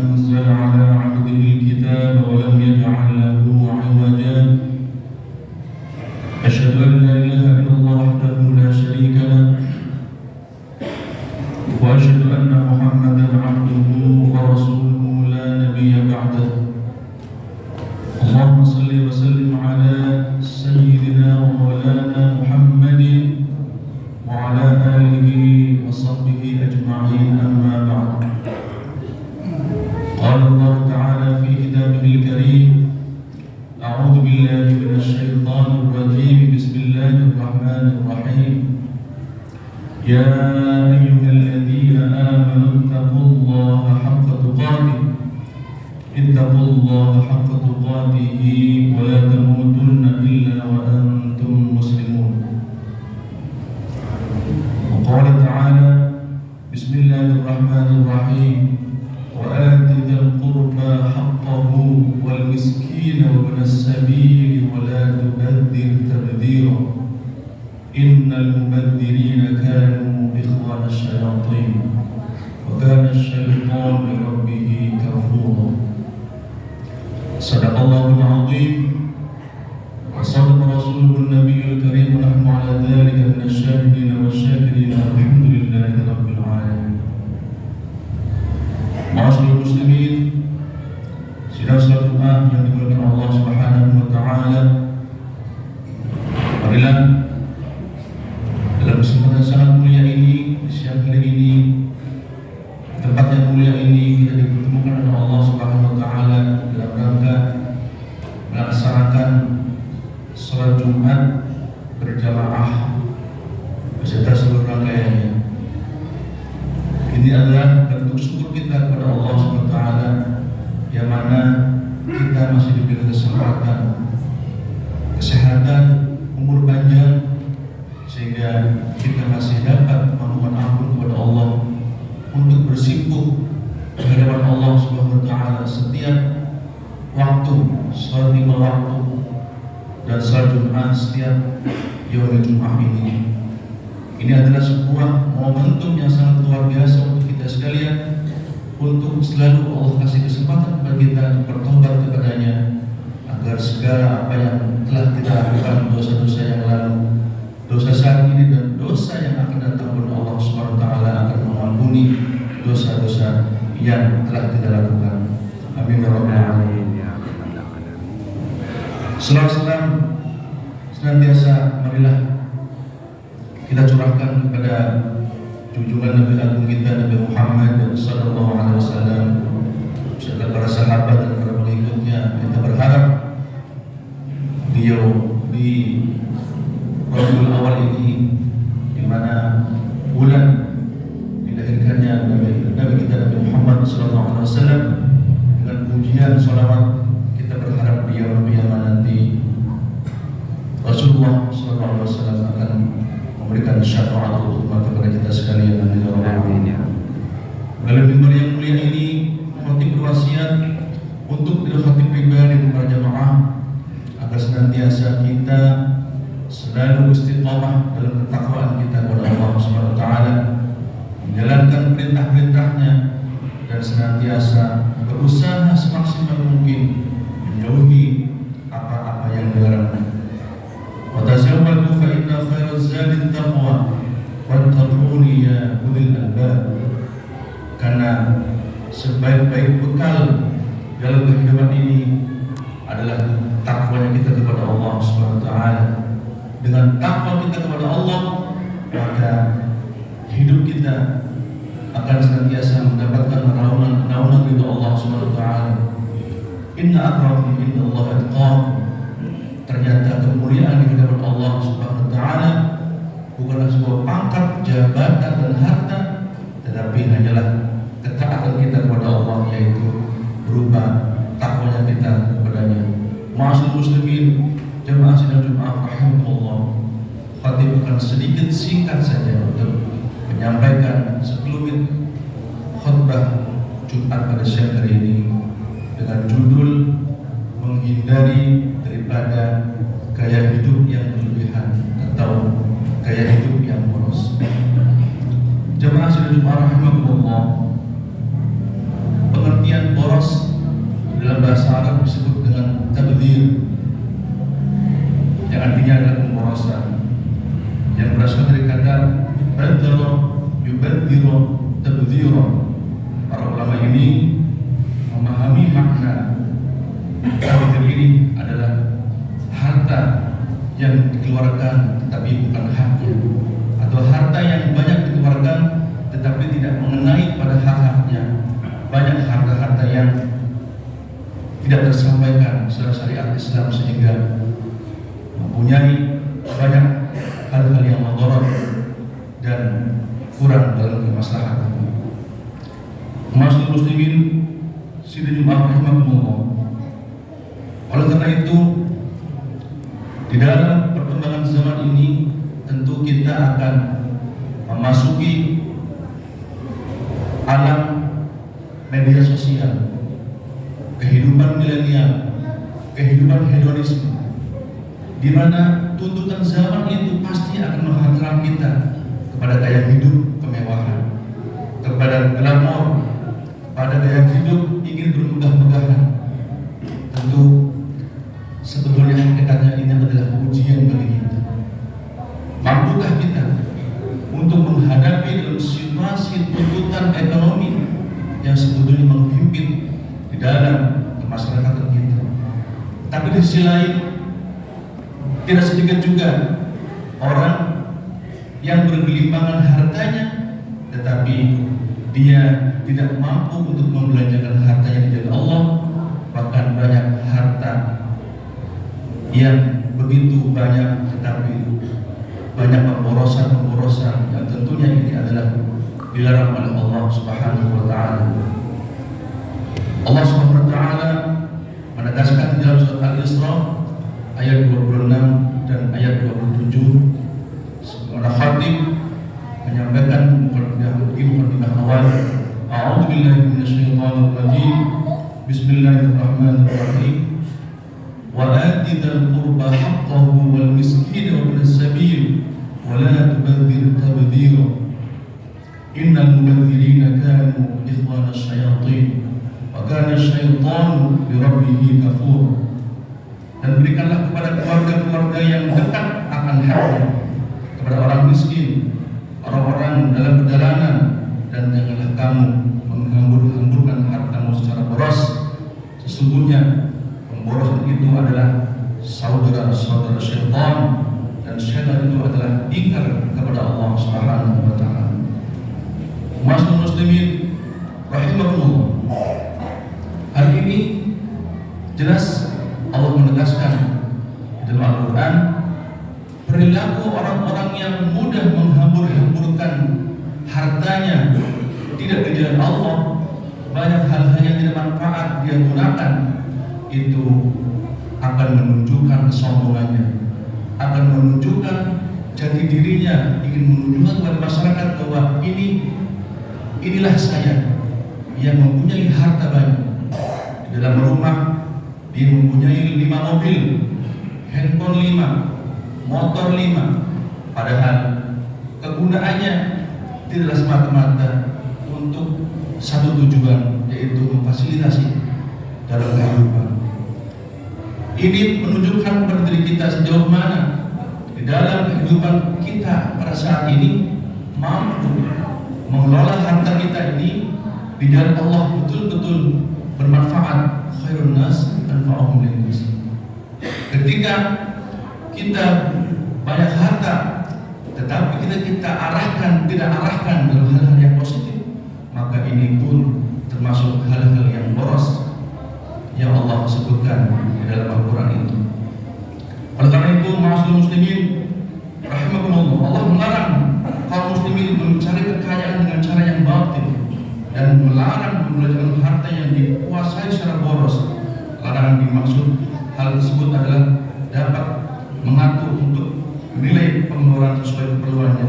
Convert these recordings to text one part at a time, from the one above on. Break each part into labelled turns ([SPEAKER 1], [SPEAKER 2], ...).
[SPEAKER 1] أنزل على عبده الكتاب ولم يجعل له عوجا أشهد أن لا إله إلا الله وحده لا شريك له وأشهد أن محمدا عبده ورسوله لا نبي بعده اللهم صل وسلم على سيدنا ومولانا محمد وعلى آله وصحبه أجمعين أما بعد قال الله تعالى في كتابه الكريم أعوذ بالله من الشيطان الرجيم بسم الله الرحمن الرحيم يا أيها الذين آمنوا اتقوا الله حق تقاته ولا تموتن إلا وأنتم مسلمون وقال تعالى بسم الله الرحمن الرحيم وآت ذا القربى حقه والمسكين وابن السبيل ولا تبذر تبذيرا إن المبذرين كانوا إخوان الشياطين وكان الشيطان لربه كفورا صدق الله العظيم وصدق رسوله النبي الكريم ونحن على ذلك من الشاهدين والشاكرين والحمد لله رب العالمين. Ma'asyiral muslimin, sidang salat Jumat yang dimuliakan Allah Subhanahu wa taala. Marilah dalam kesempatan sangat mulia ini, di siang hari ini, di tempat yang mulia ini kita dipertemukan oleh Allah Subhanahu wa taala dalam rangka melaksanakan salat Jumat berjamaah beserta seluruh rangkaiannya. Ini adalah bentuk syukur kita kepada Allah Subhanahu wa taala yang mana kita masih diberi kesempatan, kesehatan, umur panjang sehingga kita masih dapat memohon ampun kepada Allah untuk bersimpuh di hadapan Allah Subhanahu wa taala setiap waktu, salat 5 waktu dan salat Jumat setiap yaumul Jumat ini. Ini adalah sebuah momentum yang sangat luar biasa untuk kita sekalian, untuk selalu Allah kasih kesempatan kepada kita untuk bertobat kepadanya agar segala apa yang telah kita lakukan, dosa-dosa yang lalu, dosa saat ini dan dosa yang akan datang kepada Allah Subhanahu wa taala akan mengampuni dosa-dosa yang telah kita lakukan. Amin ya rabbal alamin. Salam senantiasa marilah kita curahkan kepada junjungan Nabi Agung kita Nabi Muhammad sallallahu alaihi wasallam serta para sahabat dan para pengikutnya. Kita berharap beliau di Rabiul Awal ini, di mana bulan dilahirkannya Nabi kita Nabi Muhammad sallallahu alaihi wasallam, dengan pujian salawat kita berharap di yaumul qiyamah nanti Rasulullah sallallahu alaihi wasallam akan memberikan syafaatul ummah kepada kita sekalian. Amin ya. Dalam mimbar yang mulia ini, khatib berwasiat untuk diri khatib pribadi dan para jamaah agar senantiasa kita selalu istiqamah dalam ketakwaan kita kepada Allah Subhanahu wa taala, menjalankan perintah-perintahnya dan senantiasa berusaha semaksimal mungkin menjauhi apa-apa yang dilarangnya. Wa tazawwadu fa inna khairaz zadi taqwa wattaquni ya ulil albab. Karena sebaik-baik bekal dalam kehidupan ini adalah takwanya kita kepada Allah Subhanahu wa taala. Dengan takwa kita kepada Allah, maka hidup kita akan senantiasa mendapatkan naungan ridha Allah Subhanahu wa taala. Inna akramakum indallahi atqakum. Ternyata kemuliaan di hadapan Allah Subhanahu wa taala bukanlah sebuah pangkat, jabatan dan harta, tetapi hanyalah ketaatan kita kepada Allah, yaitu berupa takwanya kita kepadanya. Ma'asyiral muslimin, jamaah sidang Jumat rahimahullah, khatib akan sedikit singkat saja untuk menyampaikan sekelumit khutbah Jumat pada siang hari ini dengan judul menghindari daripada gaya hidup yang berlebihan atau gaya hidup yang boros. Jemaah sidang Jumat rahimahullah, pengertian bahasa Arab disebut dengan tabdzir, yang artinya adalah pemborosan, yang berasal dari kata badzara yubadziru tabdzira. Para ulama ini memahami makna tabdzir ini adalah harta yang dikeluarkan tetapi bukan haknya, atau harta yang banyak dikeluarkan tetapi tidak mengenai pada hak-haknya. Banyak harta-harta yang tidak tersampaikan secara syariat Islam sehingga mempunyai banyak hal-hal yang mudarat dan kurang dalam kemaslahatan. Ma'asyiral muslimin sidin rahimakumullah. Oleh karena itu, di dalam perkembangan zaman ini tentu kita akan memasuki alam media sosial, kehidupan milenial, kehidupan hedonisme, di mana tuntutan zaman itu pasti akan menghantam kita kepada gaya hidup kemewahan, kepada glamor, pada gaya hidup ingin bermegah-megahan. Tentu sebetulnya hakikatnya ini adalah ujian bagi kita. Mampukah kita untuk menghadapi dalam situasi tuntutan ekonomi yang sebetulnya menghimpit di dalam kemasyarakatan kita? Tapi di sisi lain, tidak sedikit juga orang yang bergelimpangan hartanya, tetapi dia tidak mampu untuk membelanjakan hartanya di jalan Allah. Bahkan banyak harta yang begitu banyak, tetapi banyak pemborosan yang tentunya ini adalah dilarang oleh Allah Subhanahu wa Ta'ala. Allah Subhanahu wa Ta'ala menegaskan dalam surat Al-Isra ayat 26 dan ayat 27, seorang khatib menyampaikan mukadimah awal, a'udzu billahi minasyaitonir rajim, bismillahirrahmanirrahim, wa ati dzal qurba haqqahu wal miskin wa ibnas sabil wa la tubadzir tabdzira innal mubadzirina kanu ikhwana asyayatin wa kana asyaitanu li rabbih kafur. Dan berikanlah kepada keluarga-keluarga yang dekat akan haknya, kepada orang miskin, orang-orang dalam perjalanan, dan janganlah kamu menghambur-hamburkan hartamu secara boros. Sesungguhnya pemborosan itu adalah saudara-saudara syaitan, dan syaitan itu adalah ingkar kepada Allah Subhanahu wa Ta'ala. Ma'asyiral muslimin rahimakumullah. Hari ini jelas Allah menegaskan di dalam Al-Quran perilaku orang-orang yang mudah menghambur-hamburkan hartanya tidak di jalan Allah, banyak hal-hal yang tidak manfaat dia gunakan, itu akan menunjukkan kesombongannya, akan menunjukkan jati dirinya, ingin menunjukkan kepada masyarakat bahwa inilah saya yang mempunyai harta banyak. Di dalam rumah dia mempunyai 5 mobil, handphone 5, motor 5, padahal kegunaannya tidaklah semata-mata untuk satu tujuan, yaitu memfasilitasi dalam kehidupan. Ini menunjukkan kepada diri kita sejauh mana di dalam kehidupan kita pada saat ini mampu mengelola harta kita ini di jalan Allah betul-betul bermanfaat. Khairun nas anfa'uhum linnas. Ketika kita banyak harta tetapi kita arahkan, tidak arahkan dalam hal-hal yang positif, maka ini pun termasuk hal-hal yang boros yang Allah sebutkan di dalam Al-Quran itu. Oleh karena itu, ma'asyiral muslimin rahimakumullah, Allah melarang kaum muslimin mencari kekayaan dengan cara yang batil dan melarang membelanjakan harta yang dikuasai secara boros. Larangan dimaksud hal tersebut adalah dapat mengatur untuk menilai pengeluaran sesuai keperluannya,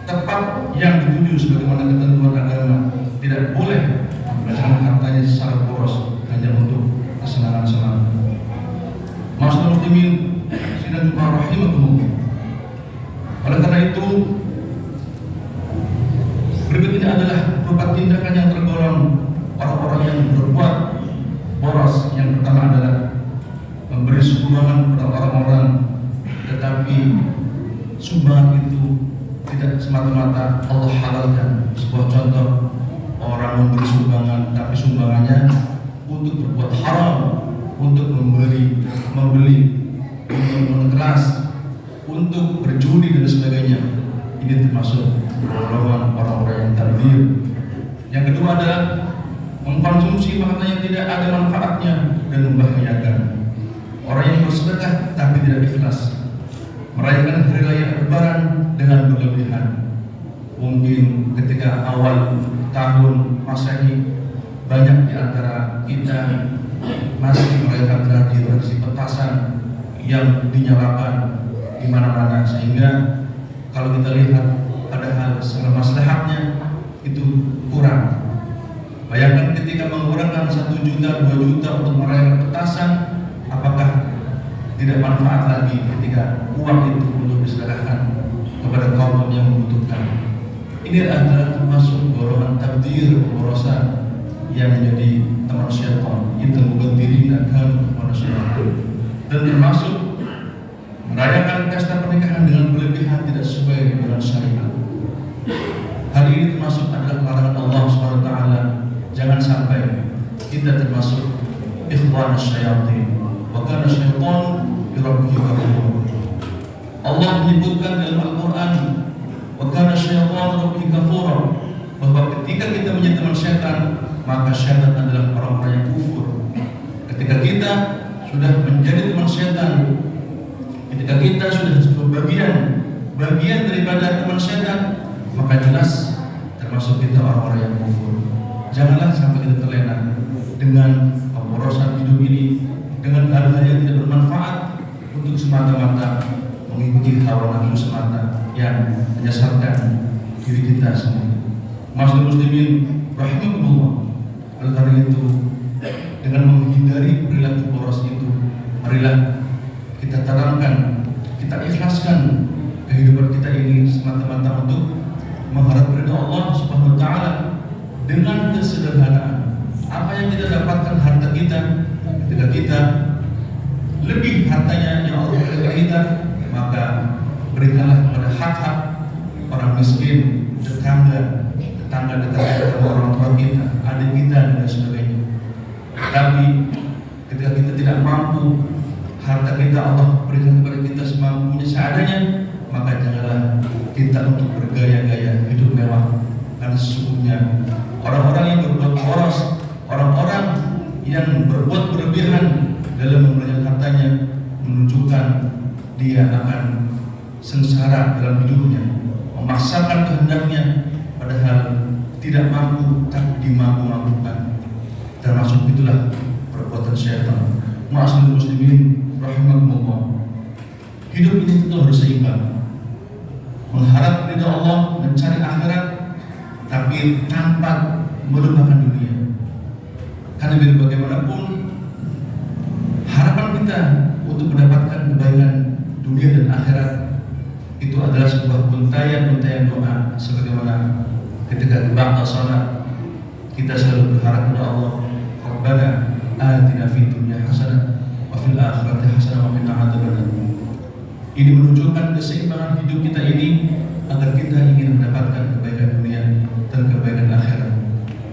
[SPEAKER 1] tepat yang dituju sebagaimana ketentuan agama. Tidak boleh membelanjakan hartanya secara boros hanya untuk kesenangan semata. Ma'asyiral muslimin sidang rahimakumullah. Oleh karena itu, berikut ini adalah berupa tindakan yang tergolong orang-orang yang berbuat boros, yang sumbangan itu tidak semata-mata Allah halalkan. Sebuah contoh, orang memberi sumbangan tapi sumbangannya untuk berbuat haram, untuk membeli, untuk mengeras, untuk berjudi dan sebagainya. Ini termasuk golongan orang-orang yang tabdzir. Yang kedua adalah mengkonsumsi makanan yang tidak ada manfaatnya dan membahayakan. Orang yang bersedekah tapi tidak ikhlas, merayakan hari raya Lebaran dengan berlebihan. Mungkin ketika awal tahun Masehi banyak di antara kita masih merayakan tradisi petasan yang dinyalakan di mana-mana, sehingga kalau kita lihat padahal secara maslahatnya itu kurang. Bayangkan ketika mengeluarkan 1 juta, 2 juta untuk merayakan petasan, apakah tidak manfaat lagi ketika uang itu untuk disedekahkan kepada kaum yang membutuhkan? Ini adalah termasuk golongan tabdzir, pemborosan yang menjadi teman syaitan, itu mubadziri dan manusia. Dan termasuk merayakan pesta pernikahan dengan berlebihan tidak sesuai dengan syariat. Hal ini termasuk adalah larangan Allah SWT. Jangan sampai kita termasuk ikhwan syaitan. Wa kana syaitan bi rabbih kafura. Allah menyebutkan dalam Al-Quran, wa kana syaitan rabbih kafura, bahwa ketika kita menjadi teman syaitan, maka syaitan adalah orang-orang yang kufur. Ketika kita sudah menjadi teman syaitan, ketika kita sudah bagian daripada teman syaitan, maka jelas termasuk kita orang-orang yang kufur. Janganlah sampai kita terlena dengan pemborosan hidup ini, dengan hal-hal yang tidak bermanfaat untuk semata-mata mengikuti hawa nafsu semata yang menyesatkan diri kita sendiri. Masyaallah muslimin rahimakumullah. Oleh karena itu, dengan menghindari perilaku boros itu, marilah kita tanamkan, kita ikhlaskan kehidupan kita ini semata-mata untuk mengharap ridha Allah Subhanahu wa taala dengan kesederhanaan. Apa yang kita dapatkan harta kita, ketika kita lebih hartanya yang Allah berikan kita, maka berikanlah kepada hak-hak orang miskin, tetangga orang tua kita, adik kita dan sebagainya. Tapi ketika kita tidak mampu, harta kita Allah berikan kepada kita semampunya seadanya, maka janganlah kita untuk bergaya-gaya hidup mewah. Karena sesungguhnya orang-orang yang berbuat boros, orang-orang yang berbuat berlebihan dalam membelanjakan hartanya, menunjukkan dia akan sengsara dalam hidupnya, memaksakan kehendaknya padahal tidak mampu tapi dimampu-mampukan. Termasuk itulah perbuatan syaitan. Ma'asyiral muslimin rahimakumullah. Hidup ini tentu harus seimbang. Mengharap ridha Allah, mencari akhirat, tapi tanpa melupakan dunia. Karena biar bagaimanapun harapan kita untuk mendapatkan kebaikan dunia dan akhirat itu adalah sebuah untayan-untayan doa, sebagaimana ketika di ba'da salat kita selalu berharap kepada Allah, Rabbana atina fid dunya hasanah wa fil akhirati hasanah wa qina adzabannar. Ini menunjukkan keseimbangan hidup kita ini agar kita ingin mendapatkan kebaikan dunia dan kebaikan akhirat.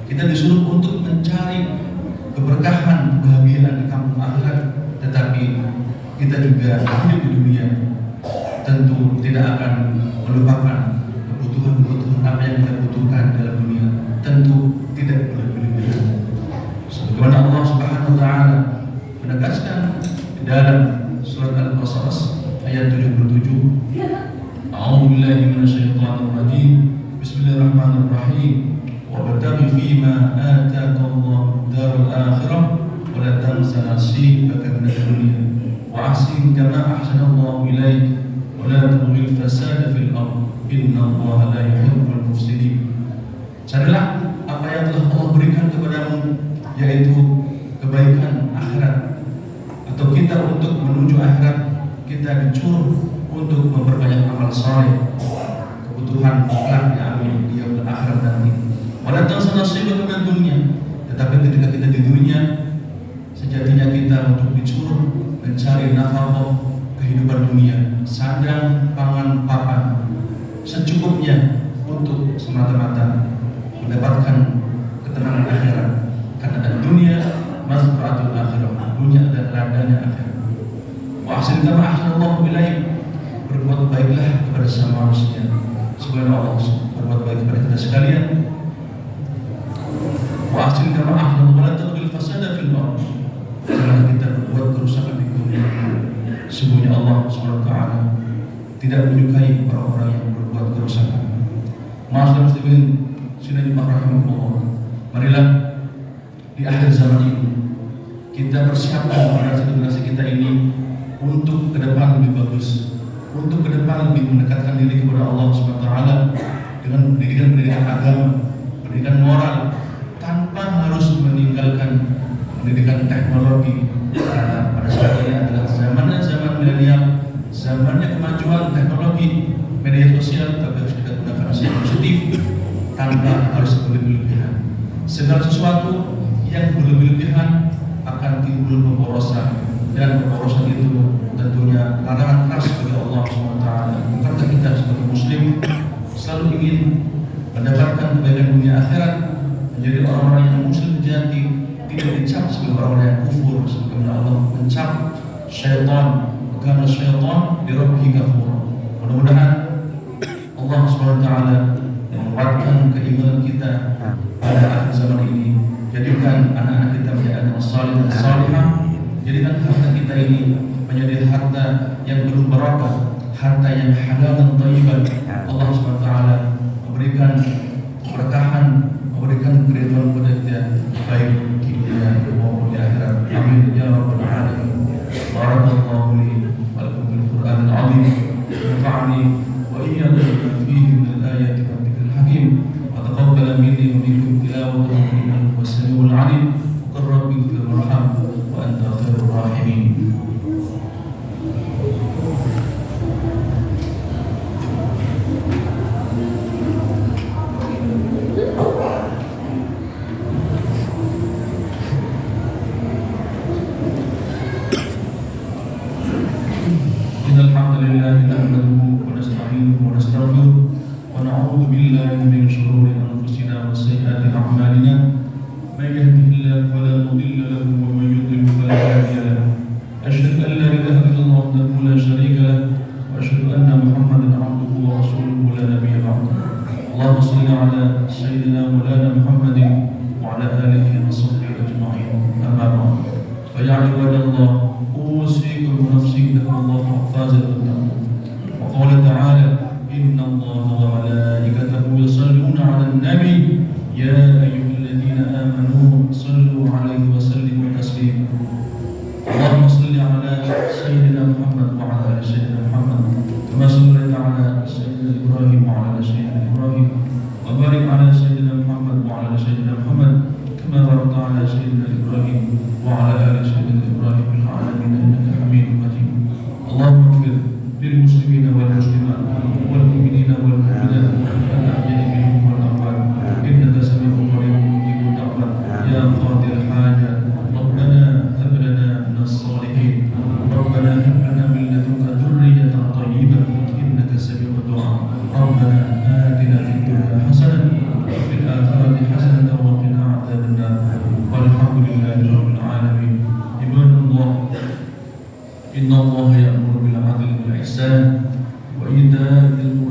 [SPEAKER 1] Kita disuruh untuk mencari keberkahan, kebahagiaan di kampung akhirat, tetapi kita juga hidup di dunia tentu tidak akan melupakan kebutuhan apa yang kita butuhkan dalam dunia, tentu tidak berlebihan. Sebagaimana Allah Subhanahu wa taala menegaskan di dalam surat Al-Qasas ayat 77, A'udzu billahi minasyaitonir rajim. Bismillahirrahmanirrahim. Wabtaghi fima ataka Allahu darul akhirah wa la tansa nasibaka minad dunya wa ahsin kama ahsana Allahu ilaik wa la tabghil fasada fil ardh innallaha la yuhibbul mufsidin. Carilah apa yang telah Allah berikan kepadamu, yaitu kebaikan akhirat, atau kita untuk menuju akhirat kita disuruh untuk memperbanyak amal saleh, kebutuhan kelak diambil di akhirat nanti. Wala tansa nasibaka minad dunya. Tetapi ketika kita di dunia, sejatinya kita untuk disuruh mencari nafkah, kehidupan dunia, sandang, pangan, papan, secukupnya untuk semata-mata mendapatkan ketenangan akhirat. Karena dunia mazra'atul akhirah, dunia adalah ladangnya akhirat. Wa ahsin kama ahsanallahu ilaik, berbuat baiklah kepada sesama manusia sebagaimana Allah berbuat baik kepada kita sekalian. Wa ahsin kama ahsanallahu wa la tabghil fasada fil ardh, jangan kita berbuat kerusakan di dunia. Sesungguhnya Allah SWT tidak menyukai orang-orang yang berbuat kerusakan. Ma'asyiral muslimin sidang rahimakumullah, marilah di akhir zaman ini kita persiapkan generasi kita ini untuk ke depan lebih bagus, untuk ke depan lebih mendekatkan diri kepada Allah SWT dengan pendidikan agama, pendidikan moral, tanpa harus meninggalkan pendidikan teknologi. Karena pada saat ini adalah zaman milenial, zamannya kemajuan teknologi, media sosial, tapi harus kita gunakan secara positif tanpa harus berlebihan. Segala sesuatu yang berlebihan akan timbul pemborosan, dan pemborosan itu tentunya larangan keras bagi Allah SWT. Bukankah kita sebagai muslim selalu ingin mendapatkan kebaikan dunia akhirat, menjadi orang-orang yang muslim sejati, tidak dicap sebagai orang-orang yang kufur, sebagaimana Allah mencap syaitan, karena syaitan dirabbihi kafur. Mudah-mudahan Allah SWT menguatkan keimanan kita pada akhir zaman ini, jadikan anak-anak kita menjadi anak salih dan salihah, jadikan harta kita ini menjadi harta yang penuh barakah, harta yang halal dan thayyiban. Allah SWT memberikan keberkahan, memberikan keridhaan kepada kita baik di dunia maupun di akhirat. Amin ya rabbal alamin. Barakallahu li wa lakum bil Qur'anil azim, nafa'ani wa iyyakum bima fihi min al-ayati wa dhikril hakim, wa taqabbala minni wa minkum tilawatahu innahu was-sami'ul 'alim. Qur rabbi ighfir warham wa anta khairur rahimin. إن الله يأمر بالعدل والإحسان وإيتاء ذي القربى